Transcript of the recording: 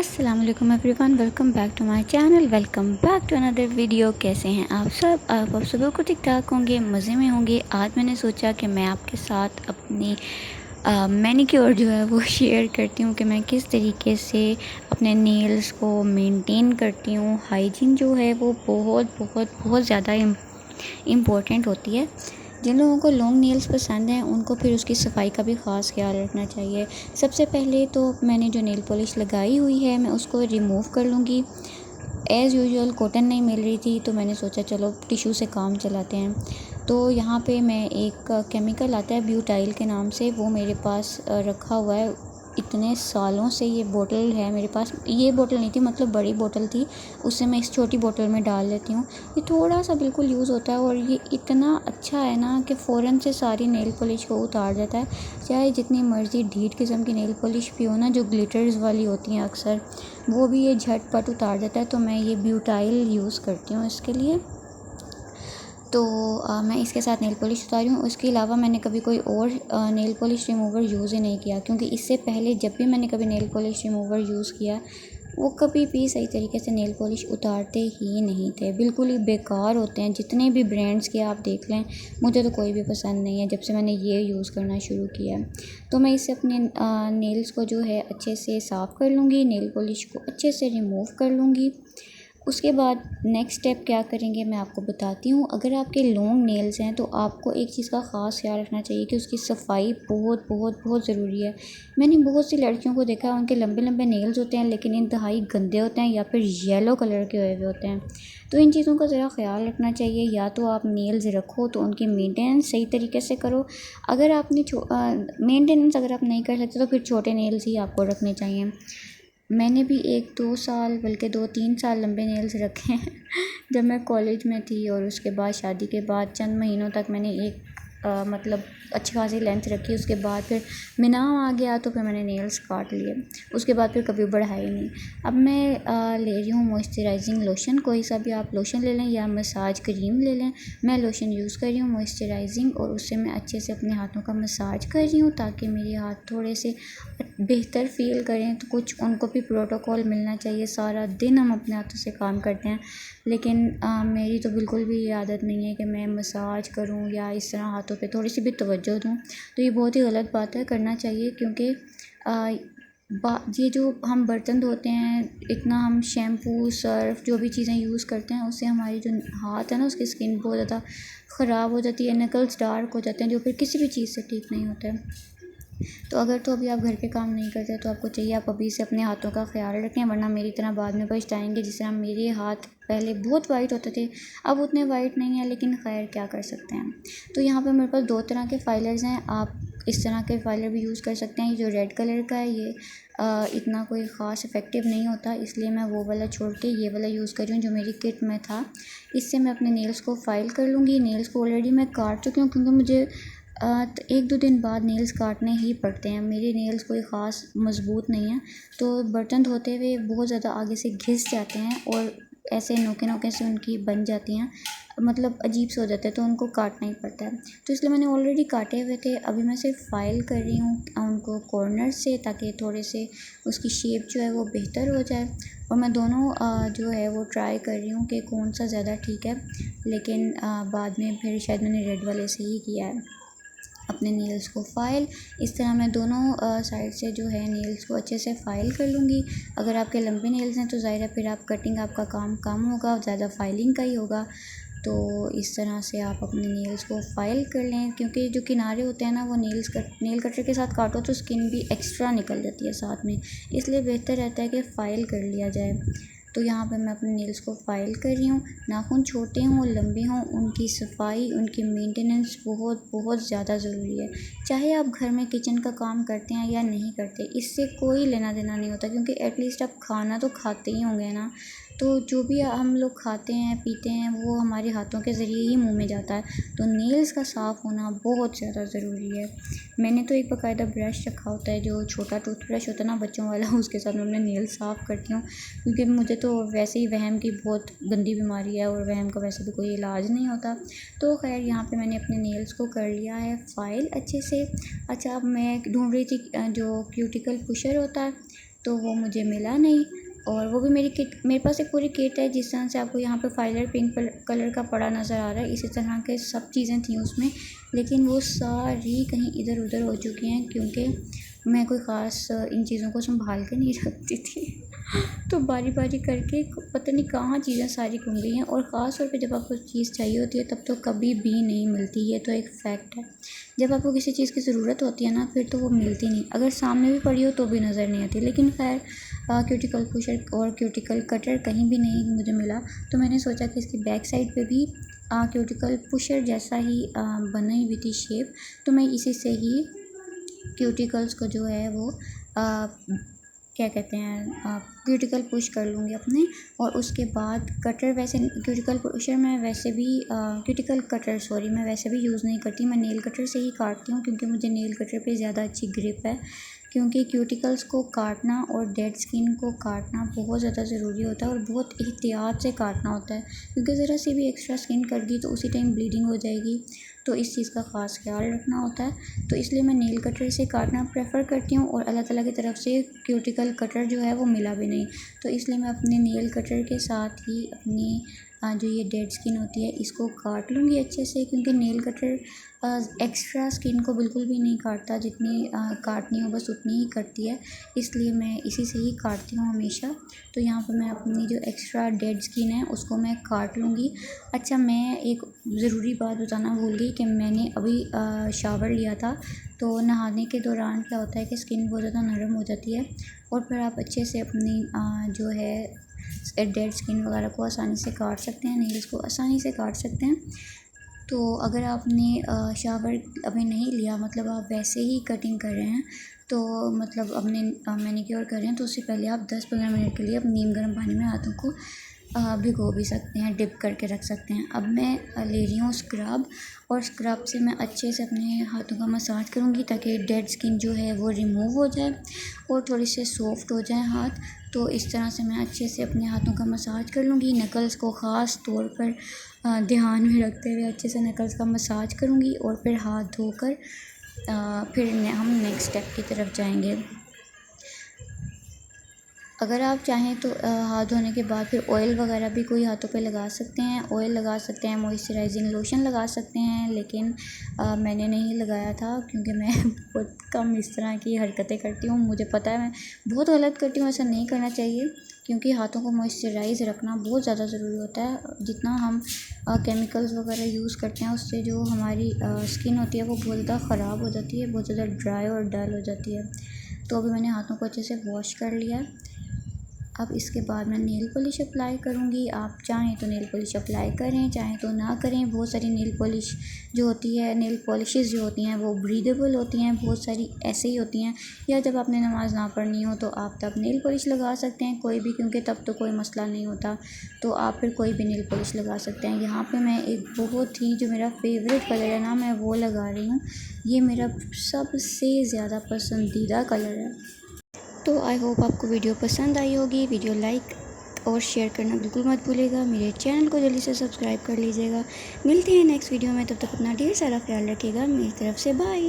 अस्सलाम वालेकुम everyone, welcome back to my channel, welcome back to another video. कैसे हैं आप सब? आप सब को ठीक ठाक होंगे, मज़े में होंगे। आज मैंने सोचा कि मैं आपके साथ अपनी मैनिक्योर जो है वो शेयर करती हूँ कि मैं किस तरीके से अपने नेल्स को मेंटेन करती हूँ। हाइजीन जो है वो बहुत बहुत बहुत ज़्यादा इम्पोर्टेंट होती है। जिन लोगों को लॉन्ग नेल्स पसंद हैं उनको फिर उसकी सफाई का भी ख़ास ख्याल रखना चाहिए। सबसे पहले तो मैंने जो नेल पॉलिश लगाई हुई है मैं उसको रिमूव कर लूँगी। एज़ यूजुअल कॉटन नहीं मिल रही थी तो मैंने सोचा चलो टिशू से काम चलाते हैं। तो यहाँ पे मैं एक केमिकल आता है ब्यूटाइल के नाम से, वो मेरे पास रखा हुआ है। इतने सालों से ये बोतल है मेरे पास। ये बोतल नहीं थी, मतलब बड़ी बोतल थी, उससे मैं इस छोटी बोतल में डाल लेती हूँ। ये थोड़ा सा बिल्कुल यूज़ होता है और ये इतना अच्छा है ना कि फ़ौरन से सारी नेल पॉलिश को उतार देता है। चाहे जितनी मर्ज़ी ढीठ किस्म की नेल पॉलिश भी हो ना, जो ग्लिटर्स वाली होती हैं अक्सर, वो भी ये झटपट उतार देता है। तो मैं ये ब्यूटाइल यूज़ करती हूँ इसके लिए। तो मैं इसके साथ नेल पॉलिश उतारी हूँ। उसके अलावा मैंने कभी कोई और नेल पॉलिश रिमूवर यूज़ ही नहीं किया, क्योंकि इससे पहले जब भी मैंने कभी नेल पॉलिश रिमूवर यूज़ किया वो कभी भी सही तरीके से नेल पॉलिश उतारते ही नहीं थे। बिल्कुल ही बेकार होते हैं, जितने भी ब्रांड्स के आप देख लें। मुझे तो कोई भी पसंद नहीं है जब से मैंने ये यूज़ करना शुरू किया है। तो मैं इससे अपने नेल्स को जो है अच्छे से साफ़ कर लूँगी, नेल पॉलिश को अच्छे से रिमूव कर लूँगी। उसके बाद नेक्स्ट स्टेप क्या करेंगे मैं आपको बताती हूँ। अगर आपके लॉन्ग नेल्स हैं तो आपको एक चीज़ का ख़ास ख्याल रखना चाहिए कि उसकी सफाई बहुत बहुत बहुत ज़रूरी है। मैंने बहुत सी लड़कियों को देखा है, उनके लंबे लंबे नेल्स होते हैं लेकिन इंतहाई गंदे होते हैं या फिर येलो कलर के हुए होते हैं। तो इन चीज़ों का ज़रा ख्याल रखना चाहिए। या तो आप नेल्स रखो तो उनकी मेंटेनेंस सही तरीके से करो। अगर आपने मेंटेनेंस अगर आप नहीं कर सकते तो फिर छोटे नेल्स ही आपको रखने चाहिए। मैंने भी 1-2 साल बल्कि 2-3 साल लंबे नेल्स रखे हैं जब मैं कॉलेज में थी। और उसके बाद शादी के बाद चंद महीनों तक मैंने एक मतलब अच्छी खासी लेंथ रखी। उसके बाद फिर मिनाम आ गया तो फिर मैंने नेल्स काट लिए। उसके बाद फिर कभी बढ़ाए नहीं। अब मैं ले रही हूँ मॉइस्चराइजिंग लोशन। कोई सा भी आप लोशन ले लें या मसाज क्रीम ले लें। मैं लोशन यूज़ कर रही हूँ मॉइस्चराइजिंग, और उससे मैं अच्छे से अपने हाथों का मसाज कर रही हूँ ताकि मेरे हाथ थोड़े से बेहतर फ़ील करें। तो कुछ उनको भी प्रोटोकॉल मिलना चाहिए। सारा दिन हम अपने हाथों से काम करते हैं लेकिन मेरी तो बिल्कुल भी ये आदत नहीं है कि मैं मसाज करूं या इस तरह हाथों पे थोड़ी सी भी तवज्जो दूं। तो ये बहुत ही गलत बात है, करना चाहिए। क्योंकि ये जो हम बर्तन धोते हैं, इतना हम शैम्पू सर्फ जो भी चीज़ें यूज़ करते हैं उससे हमारी जो हाथ है ना, उसकी स्किन बहुत ज़्यादा ख़राब हो जाती है, नकल्स डार्क हो जाते हैं जो फिर किसी भी चीज़ से ठीक नहीं होता है। तो अगर तो अभी आप घर के काम नहीं करते तो आपको चाहिए आप अभी से अपने हाथों का ख्याल रखें, वरना मेरी तरह बाद में पछताएंगे। जिस तरह मेरे हाथ पहले बहुत वाइट होते थे, अब उतने वाइट नहीं है, लेकिन खैर क्या कर सकते हैं। तो यहाँ पे मेरे पास 2 तरह के फाइलर्स हैं। आप इस तरह के फाइलर भी यूज़ कर सकते हैं। ये जो रेड कलर का है ये इतना कोई ख़ास इफ़ेक्टिव नहीं होता, इसलिए मैं वो वाला छोड़ के ये वाला यूज़ कर रही हूँ जो मेरी किट में था। इससे मैं अपने नेल्स को फाइल कर लूँगी। नेल्स को ऑलरेडी मैं काट चुकी हूँ क्योंकि मुझे तो 1-2 दिन बाद नेल्स काटने ही पड़ते हैं। मेरे नेल्स कोई ख़ास मज़बूत नहीं है, तो बर्तन धोते हुए बहुत ज़्यादा आगे से घिस जाते हैं और ऐसे नोके-नोके से उनकी बन जाती हैं, मतलब अजीब से हो जाता है, तो उनको काटना ही पड़ता है। तो इसलिए मैंने ऑलरेडी काटे हुए थे। अभी मैं सिर्फ फाइल कर रही हूँ उनको कॉर्नर से, ताकि थोड़े से उसकी शेप जो है वो बेहतर हो जाए। और मैं दोनों जो है वो ट्राई कर रही हूँ कि कौन सा ज़्यादा ठीक है, लेकिन बाद में फिर शायद मैंने रेड वाले से ही किया है अपने नेल्स को फ़ाइल। इस तरह मैं दोनों साइड से जो है नेल्स को अच्छे से फ़ाइल कर लूँगी। अगर आपके लंबे नेल्स हैं तो ज़ाहिर है फिर आप कटिंग, आपका काम कम होगा, ज़्यादा फाइलिंग का ही होगा। तो इस तरह से आप अपने नेल्स को फ़ाइल कर लें, क्योंकि जो किनारे होते हैं ना वो नेल कटर के साथ काटो तो स्किन भी एक्स्ट्रा निकल जाती है साथ में, इसलिए बेहतर रहता है कि फ़ाइल कर लिया जाए। तो यहाँ पे मैं अपने नेल्स को फ़ाइल कर रही हूँ। नाखून छोटे हों लंबे हों, उनकी सफाई, उनकी मेंटेनेंस बहुत बहुत ज़्यादा ज़रूरी है। चाहे आप घर में किचन का काम करते हैं या नहीं करते, इससे कोई लेना देना नहीं होता, क्योंकि एटलीस्ट आप खाना तो खाते ही होंगे ना। तो जो भी हम लोग खाते हैं पीते हैं वो हमारे हाथों के ज़रिए ही मुंह में जाता है। तो नेल्स का साफ़ होना बहुत ज़्यादा ज़रूरी है। मैंने तो एक बाकायदा ब्रश रखा होता है, जो छोटा टूथब्रश होता है ना बच्चों वाला, उसके साथ मैं अपने नेल्स साफ़ करती हूँ। क्योंकि मुझे तो वैसे ही वहम की बहुत गंदी बीमारी है और वहम का वैसे भी कोई इलाज नहीं होता। तो खैर यहाँ पे मैंने अपने नेल्स को कर लिया है फ़ाइल अच्छे से। अच्छा, अब मैं ढूंढ रही थी जो क्यूटिकल पुशर होता है, तो वो मुझे मिला नहीं। और वो भी मेरे पास एक पूरी किट है, जिस तरह से आपको यहाँ पे फाइलर पिंक कलर का पड़ा नज़र आ रहा है, इसी तरह के सब चीज़ें थी उसमें, लेकिन वो सारी कहीं इधर उधर हो चुकी हैं, क्योंकि मैं कोई ख़ास इन चीज़ों को संभाल के नहीं रखती थी। तो बारी बारी करके पता नहीं कहाँ चीज़ें सारी गुम गई हैं। और ख़ास तौर पे जब आपको चीज़ चाहिए होती है तब तो कभी भी नहीं मिलती, ये तो एक फ़ैक्ट है। जब आपको किसी चीज़ की ज़रूरत होती है ना, फिर तो वो मिलती नहीं, अगर सामने भी पड़ी हो तो भी नज़र नहीं आती। लेकिन खैर क्यूटिकल पुशर और क्यूटिकल कटर कहीं भी नहीं मुझे मिला, तो मैंने सोचा कि इसकी बैक साइड पे भी क्यूटिकल पुशर जैसा ही बनाई हुई थी शेप, तो मैं इसी से ही क्यूटिकल्स को जो है वो क्या कहते हैं क्यूटिकल पुश कर लूँगी अपने। और उसके बाद कटर, वैसे क्यूटिकल पुशर मैं वैसे भी क्यूटिकल कटर सॉरी मैं वैसे भी यूज़ नहीं करती, मैं नेल कटर से ही काटती हूँ, क्योंकि मुझे नेल कटर पे ज़्यादा अच्छी ग्रिप है। क्योंकि क्यूटिकल्स को काटना और डेड स्किन को काटना बहुत ज़्यादा ज़रूरी होता है, और बहुत एहतियात से काटना होता है, क्योंकि ज़रा सी भी एक्स्ट्रा स्किन कट गई तो उसी टाइम ब्लीडिंग हो जाएगी, तो इस चीज़ का ख़ास ख्याल रखना होता है। तो इसलिए मैं नेल कटर से काटना प्रेफर करती हूँ, और अल्लाह ताला की तरफ से क्यूटिकल कटर जो है वो मिला भी नहीं, तो इसलिए मैं अपने नेल कटर के साथ ही अपनी जो ये डेड स्किन होती है इसको काट लूँगी अच्छे से, क्योंकि नेल कटर एक्स्ट्रा स्किन को बिल्कुल भी नहीं काटता, जितनी काटनी हो बस उतनी ही कटती है, इसलिए मैं इसी से ही काटती हूँ हमेशा। तो यहाँ पर मैं अपनी जो एक्स्ट्रा डेड स्किन है उसको मैं काट लूँगी। अच्छा, मैं एक ज़रूरी बात बताना भूल गई कि मैंने अभी शावर लिया था, तो नहाने के दौरान क्या होता है कि स्किन बहुत ज़्यादा नरम हो जाती है, और फिर आप अच्छे से अपनी जो है डेड स्किन वगैरह को आसानी से काट सकते हैं, नेल्स को आसानी से काट सकते हैं। तो अगर आपने शावर अभी नहीं लिया, मतलब आप वैसे ही कटिंग कर रहे हैं, तो मतलब अपने मैनीक्योर कर रहे हैं, तो उससे पहले आप 10-15 मिनट के लिए अब नीम गर्म पानी में हाथों को भिगो भी सकते हैं, डिप करके रख सकते हैं। अब मैं ले रही हूँ स्क्रब, और स्क्रब से मैं अच्छे से अपने हाथों का मसाज करूँगी, ताकि डेड स्किन जो है वो रिमूव हो जाए और थोड़ी से सॉफ्ट हो जाए हाथ। तो इस तरह से मैं अच्छे से अपने हाथों का मसाज कर लूँगी, नकल्स को ख़ास तौर पर ध्यान में रखते हुए अच्छे से नकल्स का मसाज करूँगी, और फिर हाथ धोकर फिर हम नेक्स्ट स्टेप की तरफ जाएंगे। अगर आप चाहें तो हाथ धोने के बाद फिर ऑयल वगैरह भी कोई हाथों पे लगा सकते हैं, ऑयल लगा सकते हैं, मॉइस्चराइजिंग लोशन लगा सकते हैं, लेकिन मैंने नहीं लगाया था, क्योंकि मैं बहुत कम इस तरह की हरकतें करती हूँ। मुझे पता है मैं बहुत गलत करती हूँ, ऐसा नहीं करना चाहिए, क्योंकि हाथों को मॉइस्चराइज़ रखना बहुत ज़्यादा ज़रूरी होता है। जितना हम केमिकल्स वगैरह यूज़ करते हैं, उससे जो हमारी स्किन होती है वो बहुत ज़्यादा ख़राब हो जाती है, बहुत ज़्यादा ड्राई और डल हो जाती है। तो अभी मैंने हाथों को अच्छे से वॉश कर लिया है। अब इसके बाद मैं नेल पॉलिश अप्लाई करूँगी। आप चाहें तो नेल पॉलिश अप्लाई करें, चाहें तो ना करें। बहुत सारी नेल पॉलिश जो होती है, नेल पॉलिशेस जो होती हैं वो ब्रीदेबल होती हैं, बहुत सारी ऐसे ही होती हैं। या जब आपने नमाज़ ना पढ़नी हो तो आप तब नेल पॉलिश लगा सकते हैं कोई भी, क्योंकि तब तो कोई मसला नहीं होता, तो आप फिर कोई भी नेल पॉलिश लगा सकते हैं। यहाँ पे मैं एक बहुत ही जो मेरा फेवरेट कलर है ना, मैं वो लगा रही हूँ। ये मेरा सबसे ज़्यादा पसंदीदा कलर है। तो आई होप आपको वीडियो पसंद आई होगी। वीडियो लाइक और शेयर करना बिल्कुल मत भूलिएगा। मेरे चैनल को जल्दी से सब्सक्राइब कर लीजिएगा। मिलते हैं नेक्स्ट वीडियो में, तब तक अपना ढेर सारा ख्याल रखिएगा। मेरी तरफ से बाय।